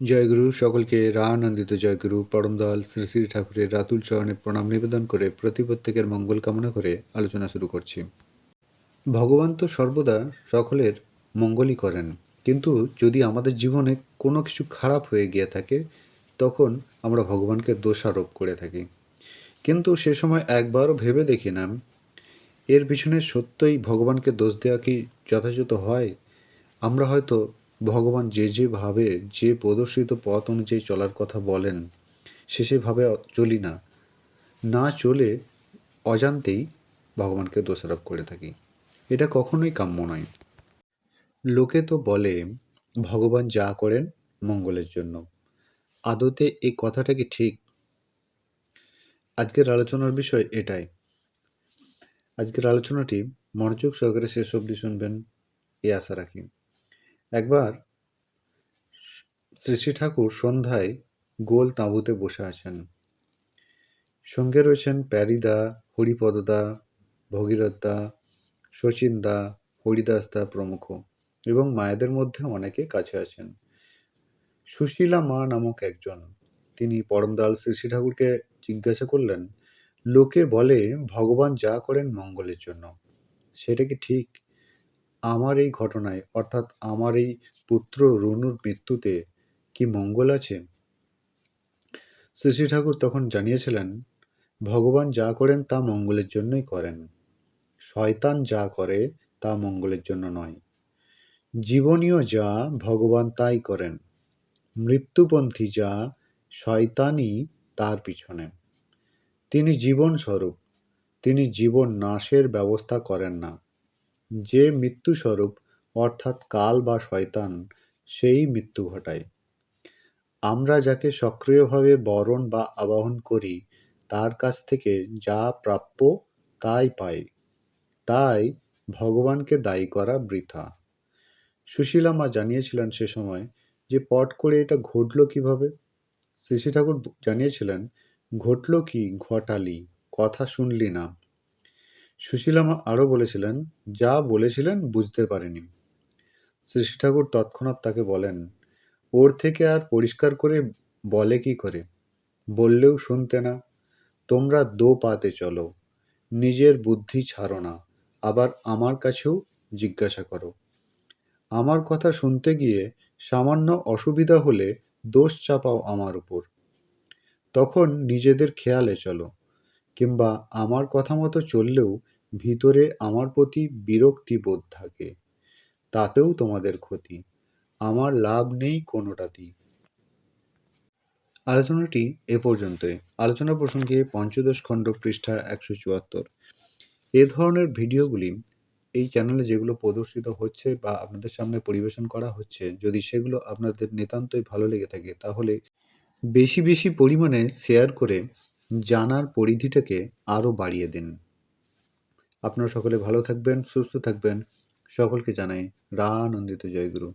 জয়গুরু সকলকে রানন্দিত জয়গুরু পরমদয়াল শ্রী শ্রী ঠাকুরের রাতুল চরণে প্রণাম নিবেদন করে প্রত্যেকের মঙ্গল কামনা করে আলোচনা শুরু করছি। ভগবান তো সর্বদা সকলের মঙ্গলই করেন, কিন্তু যদি আমাদের জীবনে কোনো কিছু খারাপ হয়ে গিয়ে থাকে তখন আমরা ভগবানকে দোষারোপ করে থাকি, কিন্তু সে সময় একবারও ভেবে দেখি না এর পিছনে সত্যই ভগবানকে দোষ দেওয়া কি যথাযথ হয়। আমরা হয়তো ভগবান যেভাবে যে প্রদর্শিত পথ অনুযায়ী চলার কথা বলেন সেভাবে চলি না, না চলে অজান্তেই ভগবানকে দোষারোপ করে থাকি। এটা কখনোই কাম্য নয়। লোকে তো বলে ভগবান যা করেন মঙ্গলের জন্য। আদতে এই কথাটা কি ঠিক? আজকের আলোচনার বিষয় এটাই। আজকের আলোচনাটি মনোযোগ সহকারে শেষ অবধি শুনবেন এই আশা রাখি। একবার শ্রী শ্রী ঠাকুর সন্ধ্যায় গোল তাঁবুতে বসে আছেন। সঙ্গে রয়েছেন প্যারীদা, হরিপদদা, ভগীরথদা, শচীনদা, হরিদাসদা প্রমুখ, এবং মায়েদের মধ্যে অনেকে কাছে আছেন। সুশীলা মা নামক একজন, তিনি পরমদয়াল শ্রী শ্রী ঠাকুরকে জিজ্ঞাসা করলেন, লোকে বলে ভগবান যা করেন মঙ্গলের জন্য, সেটা কি ঠিক? আমার এই ঘটনায়, অর্থাৎ আমার এই পুত্র রুনুর মৃত্যুতে কি মঙ্গল আছে? শ্রী শ্রী ঠাকুর তখন জানিয়েছিলেন, ভগবান যা করেন তা মঙ্গলের জন্যই করেন। শয়তান যা করে তা মঙ্গলের জন্য নয়। জীবনীয় যা ভগবান তাই করেন, মৃত্যুপন্থী যা শয়তানই তার পিছনে। তিনি জীবন স্বরূপ, তিনি জীবন নাশের ব্যবস্থা করেন না। যে মৃত্যু স্বরূপ, অর্থাৎ কাল বা শয়তান, সেই মৃত্যু ঘটায়। আমরা যাকে সক্রিয়ভাবে বরণ বা আবাহন করি তার কাছ থেকে যা প্রাপ্য তাই পাই, তাই ভগবানকে দায়ী করা বৃথা। সুশীলা মা জানিয়েছিলেন সে সময় যে পট করে এটা ঘটল কিভাবে। শ্রী শ্রী ঠাকুর জানিয়েছিলেন, ঘটল কি ঘটালি, কথা শুনলি না। সুশীলা মা আরও বলেছিলেন, যা বলেছিলেন বুঝতে পারিনি। শ্রী শ্রী ঠাকুর তৎক্ষণাৎ তাকে বলেন, ওর থেকে আর পরিষ্কার করে বলে কি করে? বললেও শুনতে না। তোমরা দো পাতে চলো, নিজের বুদ্ধি ছাড়ো না, আবার আমার কাছেও জিজ্ঞাসা করো। আমার কথা শুনতে গিয়ে সামান্য অসুবিধা হলে দোষ চাপাও আমার উপর। তখন নিজেদের খেয়ালে চলো, কিংবা আমার কথা মতো চললেও ভিতরে আমার প্রতি বিরক্তি বোধ থাকে, তাতেও তোমাদের ক্ষতি, আমার লাভ নেই কোনোটাতেই। আলোচনাটি এ পর্যন্তই। আলোচনা প্রসঙ্গে পঞ্চদশ খণ্ড পৃষ্ঠা 174। এ ধরনের ভিডিওগুলি এই চ্যানেলে যেগুলো প্রদর্শিত হচ্ছে বা আপনাদের সামনে পরিবেশন করা হচ্ছে, যদি সেগুলো আপনাদের নিতান্তই ভালো লেগে থাকে তাহলে বেশি বেশি পরিমাণে শেয়ার করে জানার পরিধিটাকে আরও বাড়িয়ে দিন। আপনারা সকলে ভালো থাকবেন, সুস্থ থাকবেন। সকলকে জানাই রানন্দিত জয়গুরু।